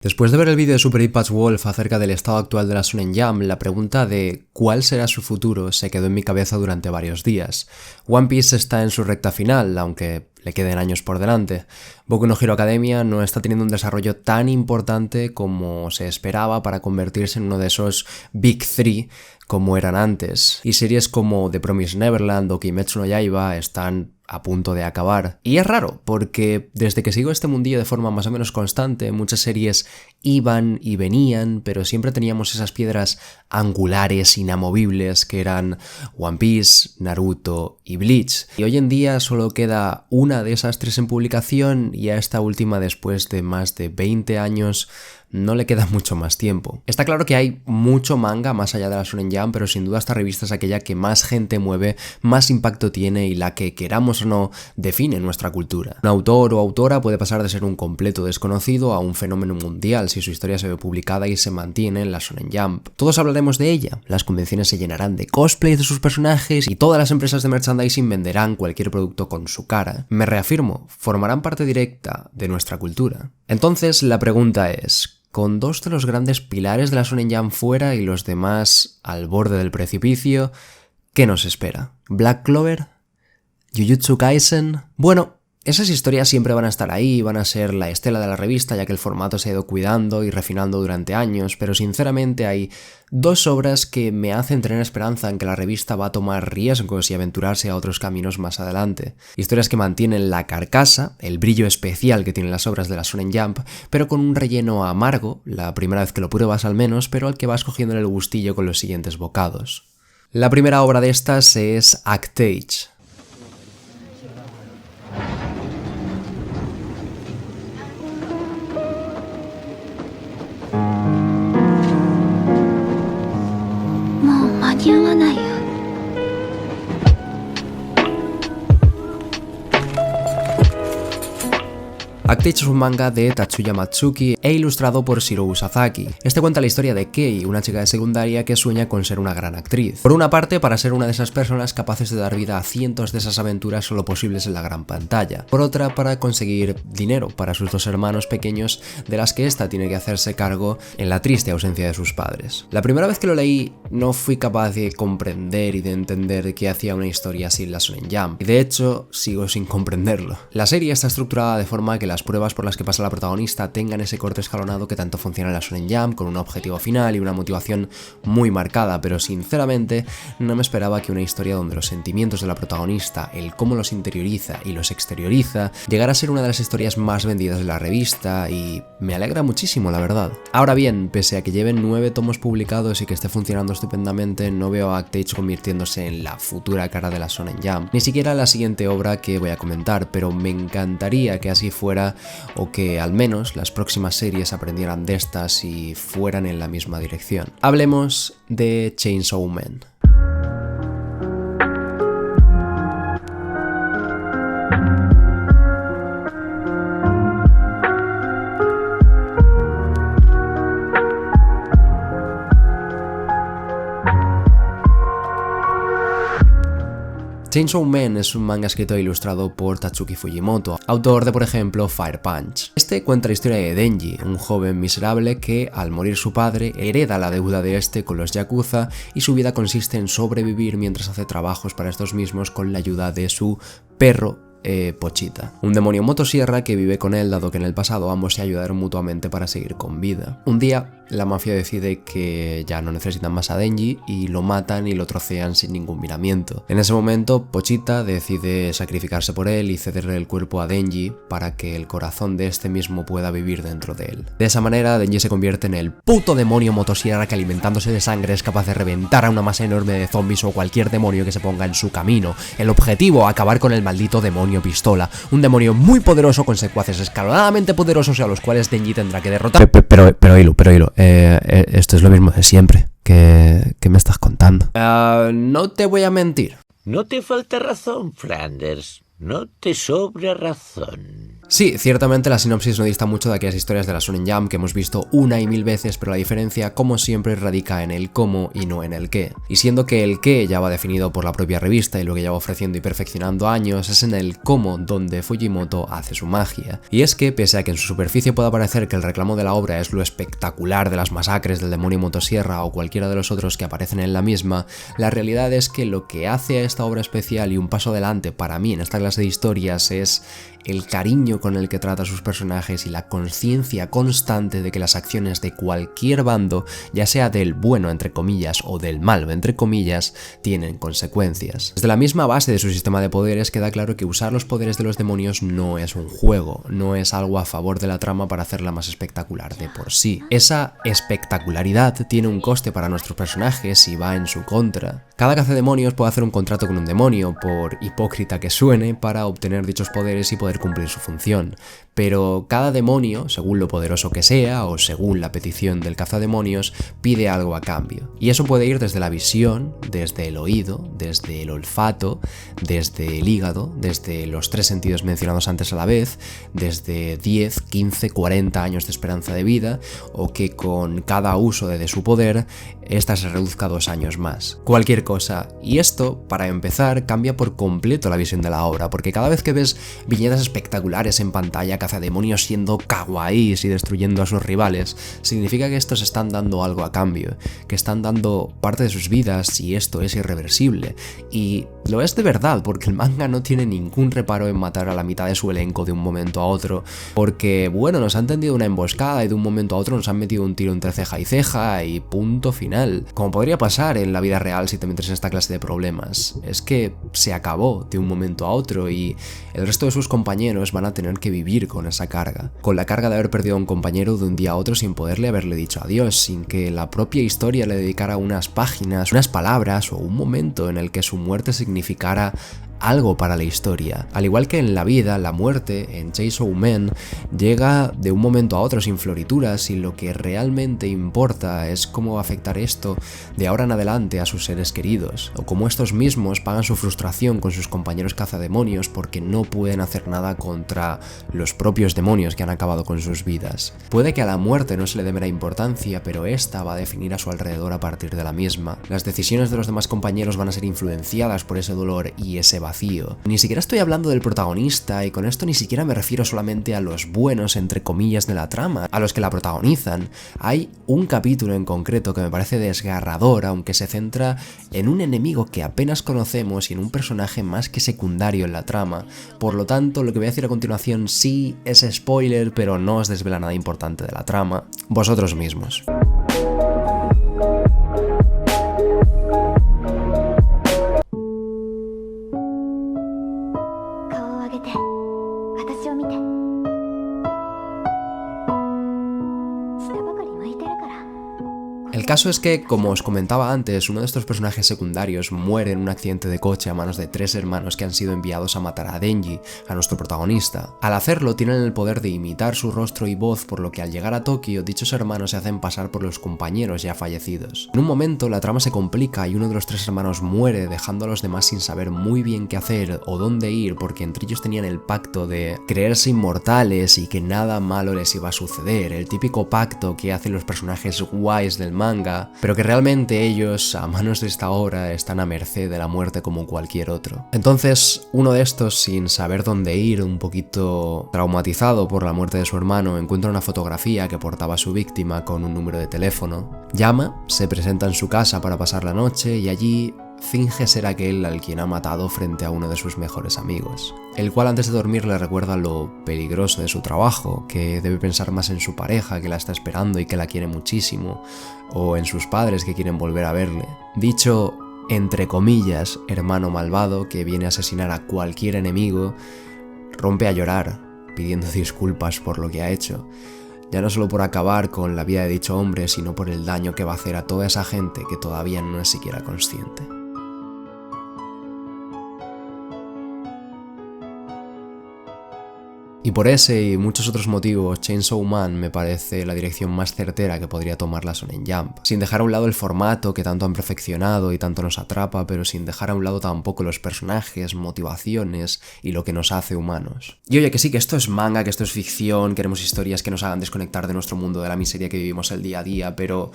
Después de ver el vídeo de Super Patch Wolf acerca del estado actual de la Shonen Jump, la pregunta de cuál será su futuro se quedó en mi cabeza durante varios días. One Piece está en su recta final, aunque le queden años por delante. Boku no Hero Academia no está teniendo un desarrollo tan importante como se esperaba para convertirse en uno de esos Big Three como eran antes. Y series como The Promised Neverland o Kimetsu no Yaiba están a punto de acabar. Y es raro, porque desde que sigo este mundillo de forma más o menos constante, muchas series iban y venían, pero siempre teníamos esas piedras angulares, inamovibles, que eran One Piece, Naruto y Bleach. Y hoy en día solo queda una de esas tres en publicación, y a esta última, después de más de 20 años, no le queda mucho más tiempo. Está claro que hay mucho manga más allá de la Shonen Jump, pero sin duda esta revista es aquella que más gente mueve, más impacto tiene y la que, queramos o no, define nuestra cultura. Un autor o autora puede pasar de ser un completo desconocido a un fenómeno mundial si su historia se ve publicada y se mantiene en la Shonen Jump. Todos hablaremos de ella, las convenciones se llenarán de cosplays de sus personajes y todas las empresas de merchandising venderán cualquier producto con su cara. Me reafirmo, formarán parte directa de nuestra cultura. Entonces la pregunta es, con dos de los grandes pilares de la Shonen Jump fuera y los demás al borde del precipicio, ¿qué nos espera? ¿Black Clover? ¿Jujutsu Kaisen? Bueno, esas historias siempre van a estar ahí, van a ser la estela de la revista, ya que el formato se ha ido cuidando y refinando durante años, pero sinceramente hay dos obras que me hacen tener esperanza en que la revista va a tomar riesgos y aventurarse a otros caminos más adelante. Historias que mantienen la carcasa, el brillo especial que tienen las obras de la Shonen Jump, pero con un relleno amargo, la primera vez que lo pruebas al menos, pero al que vas cogiendo el gustillo con los siguientes bocados. La primera obra de estas es ACT-AGE. ACT-AGE es un manga de Tatsuya Matsuki e ilustrado por Shirou Sasaki. Este cuenta la historia de Kei, una chica de secundaria que sueña con ser una gran actriz. Por una parte, para ser una de esas personas capaces de dar vida a cientos de esas aventuras solo posibles en la gran pantalla. Por otra, para conseguir dinero para sus dos hermanos pequeños, de las que ésta tiene que hacerse cargo en la triste ausencia de sus padres. La primera vez que lo leí, no fui capaz de comprender y de entender qué hacía una historia así en la Shonen Jump. Y de hecho, sigo sin comprenderlo. La serie está estructurada de forma que las pruebas por las que pasa la protagonista tengan ese corte escalonado que tanto funciona en la Shonen Jump, con un objetivo final y una motivación muy marcada, pero sinceramente no me esperaba que una historia donde los sentimientos de la protagonista, el cómo los interioriza y los exterioriza, llegara a ser una de las historias más vendidas de la revista, y me alegra muchísimo, la verdad. Ahora bien, pese a que lleven 9 tomos publicados y que esté funcionando estupendamente, no veo a ACT-AGE convirtiéndose en la futura cara de la Shonen Jump, ni siquiera la siguiente obra que voy a comentar, pero me encantaría que así fuera, o que al menos las próximas series aprendieran de estas y fueran en la misma dirección. Hablemos de Chainsaw Man. Chainsaw Man es un manga escrito e ilustrado por Tatsuki Fujimoto, autor de, por ejemplo, Fire Punch. Este cuenta la historia de Denji, un joven miserable que, al morir su padre, hereda la deuda de este con los Yakuza y su vida consiste en sobrevivir mientras hace trabajos para estos mismos con la ayuda de su perro Pochita, un demonio motosierra que vive con él dado que en el pasado ambos se ayudaron mutuamente para seguir con vida. Un día, la mafia decide que ya no necesitan más a Denji y lo matan y lo trocean sin ningún miramiento. En ese momento, Pochita decide sacrificarse por él y cederle el cuerpo a Denji para que el corazón de este mismo pueda vivir dentro de él. De esa manera, Denji se convierte en el puto demonio motosierra que, alimentándose de sangre, es capaz de reventar a una masa enorme de zombies o cualquier demonio que se ponga en su camino. El objetivo, acabar con el maldito demonio pistola, un demonio muy poderoso con secuaces escalonadamente poderosos a los cuales Denji tendrá que derrotar. Pero Hilo, esto es lo mismo de siempre. ¿Qué me estás contando? No te voy a mentir. No te falta razón, Flanders. No te sobra razón. Sí, ciertamente la sinopsis no dista mucho de aquellas historias de la Shonen Jump que hemos visto una y mil veces, pero la diferencia, como siempre, radica en el cómo y no en el qué. Y siendo que el qué ya va definido por la propia revista y lo que lleva ofreciendo y perfeccionando años, es en el cómo donde Fujimoto hace su magia. Y es que, pese a que en su superficie pueda parecer que el reclamo de la obra es lo espectacular de las masacres del demonio motosierra o cualquiera de los otros que aparecen en la misma, la realidad es que lo que hace a esta obra especial y un paso adelante para mí en esta clase de historias es el cariño con el que trata a sus personajes y la conciencia constante de que las acciones de cualquier bando, ya sea del bueno entre comillas o del malo entre comillas, tienen consecuencias. Desde la misma base de su sistema de poderes queda claro que usar los poderes de los demonios no es un juego, no es algo a favor de la trama para hacerla más espectacular de por sí. Esa espectacularidad tiene un coste para nuestros personajes y va en su contra. Cada cazademonios puede hacer un contrato con un demonio, por hipócrita que suene, para obtener dichos poderes y poder cumplir su función, pero cada demonio, según lo poderoso que sea o según la petición del cazademonios, pide algo a cambio. Y eso puede ir desde la visión, desde el oído, desde el olfato, desde el hígado, desde los 3 sentidos mencionados antes a la vez, desde 10, 15, 40 años de esperanza de vida, o que con cada uso de su poder, esta se reduzca 2 años más. Cualquier cosa. Y esto, para empezar, cambia por completo la visión de la obra, porque cada vez que ves viñetas espectaculares en pantalla, cazademonios siendo kawaiis y destruyendo a sus rivales, significa que estos están dando algo a cambio, que están dando parte de sus vidas y esto es irreversible. Y lo es de verdad, porque el manga no tiene ningún reparo en matar a la mitad de su elenco de un momento a otro, porque, bueno, nos han tendido una emboscada y de un momento a otro nos han metido un tiro entre ceja y ceja y punto final. Como podría pasar en la vida real si te metes en esta clase de problemas. Es que se acabó de un momento a otro y el resto de sus compañeros van a tener que vivir con esa carga. Con la carga de haber perdido a un compañero de un día a otro sin poderle haberle dicho adiós, sin que la propia historia le dedicara unas páginas, unas palabras o un momento en el que su muerte significara algo para la historia. Al igual que en la vida, la muerte en Chainsaw Man llega de un momento a otro sin florituras y lo que realmente importa es cómo va a afectar esto de ahora en adelante a sus seres queridos, o cómo estos mismos pagan su frustración con sus compañeros cazademonios porque no pueden hacer nada contra los propios demonios que han acabado con sus vidas. Puede que a la muerte no se le dé mera importancia, pero esta va a definir a su alrededor a partir de la misma. Las decisiones de los demás compañeros van a ser influenciadas por ese dolor y ese vacío. Ni siquiera estoy hablando del protagonista, y con esto ni siquiera me refiero solamente a los buenos entre comillas de la trama, a los que la protagonizan. Hay un capítulo en concreto que me parece desgarrador, aunque se centra en un enemigo que apenas conocemos y en un personaje más que secundario en la trama. Por lo tanto, lo que voy a decir a continuación sí es spoiler, pero no os desvela nada importante de la trama. Vosotros mismos. 私を見て。下ばかり向いてるから。 El caso es que, como os comentaba antes, uno de estos personajes secundarios muere en un accidente de coche a manos de 3 hermanos que han sido enviados a matar a Denji, a nuestro protagonista. Al hacerlo, tienen el poder de imitar su rostro y voz, por lo que al llegar a Tokio, dichos hermanos se hacen pasar por los compañeros ya fallecidos. En un momento, la trama se complica y uno de los 3 hermanos muere, dejando a los demás sin saber muy bien qué hacer o dónde ir, porque entre ellos tenían el pacto de creerse inmortales y que nada malo les iba a suceder, el típico pacto que hacen los personajes guays del manga, pero que realmente ellos, a manos de esta obra, están a merced de la muerte como cualquier otro. Entonces, uno de estos, sin saber dónde ir, un poquito traumatizado por la muerte de su hermano, encuentra una fotografía que portaba a su víctima con un número de teléfono. Llama, se presenta en su casa para pasar la noche y allí finge ser aquel al quien ha matado frente a uno de sus mejores amigos, el cual antes de dormir le recuerda lo peligroso de su trabajo, que debe pensar más en su pareja que la está esperando y que la quiere muchísimo, o en sus padres que quieren volver a verle. Dicho, entre comillas, hermano malvado que viene a asesinar a cualquier enemigo, rompe a llorar, pidiendo disculpas por lo que ha hecho. Ya no solo por acabar con la vida de dicho hombre, sino por el daño que va a hacer a toda esa gente que todavía no es siquiera consciente. Y por ese y muchos otros motivos, Chainsaw Man me parece la dirección más certera que podría tomar la Shonen Jump. Sin dejar a un lado el formato que tanto han perfeccionado y tanto nos atrapa, pero sin dejar a un lado tampoco los personajes, motivaciones y lo que nos hace humanos. Y oye, que sí, que esto es manga, que esto es ficción, queremos historias que nos hagan desconectar de nuestro mundo, de la miseria que vivimos el día a día, pero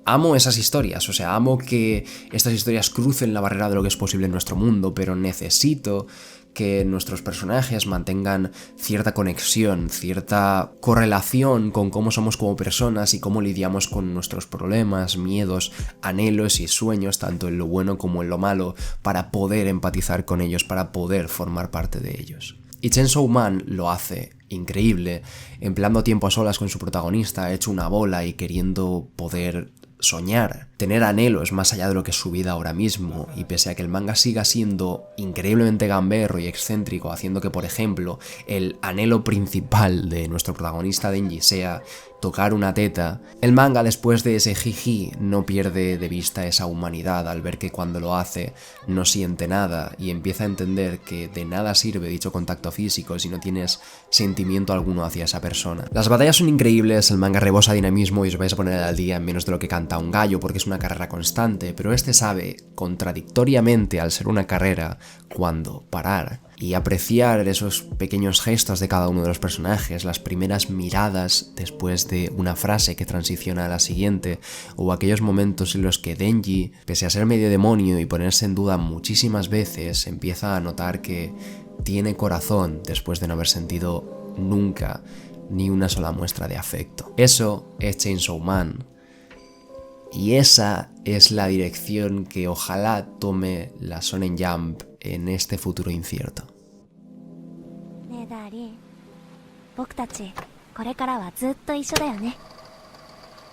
amo esas historias, o sea, amo que estas historias crucen la barrera de lo que es posible en nuestro mundo, pero necesito que nuestros personajes mantengan cierta conexión, cierta correlación con cómo somos como personas y cómo lidiamos con nuestros problemas, miedos, anhelos y sueños, tanto en lo bueno como en lo malo, para poder empatizar con ellos, para poder formar parte de ellos. Y Chainsaw Man lo hace increíble, empleando tiempo a solas con su protagonista, hecho una bola y queriendo poder soñar, tener anhelos más allá de lo que es su vida ahora mismo, y pese a que el manga siga siendo increíblemente gamberro y excéntrico, haciendo que, por ejemplo, el anhelo principal de nuestro protagonista Denji sea tocar una teta, el manga, después de ese jiji, no pierde de vista esa humanidad al ver que cuando lo hace no siente nada y empieza a entender que de nada sirve dicho contacto físico si no tienes sentimiento alguno hacia esa persona. Las batallas son increíbles, el manga rebosa dinamismo y os vais a poner al día en menos de lo que canta un gallo porque es una carrera constante, pero este sabe, contradictoriamente al ser una carrera, cuándo parar y apreciar esos pequeños gestos de cada uno de los personajes, las primeras miradas después de una frase que transiciona a la siguiente, o aquellos momentos en los que Denji, pese a ser medio demonio y ponerse en duda muchísimas veces, empieza a notar que tiene corazón después de no haber sentido nunca ni una sola muestra de afecto. Eso es Chainsaw Man. Y esa es la dirección que ojalá tome la Shonen Jump en este futuro incierto. ねえダーリン、僕たちこれからはずっと一緒だよね。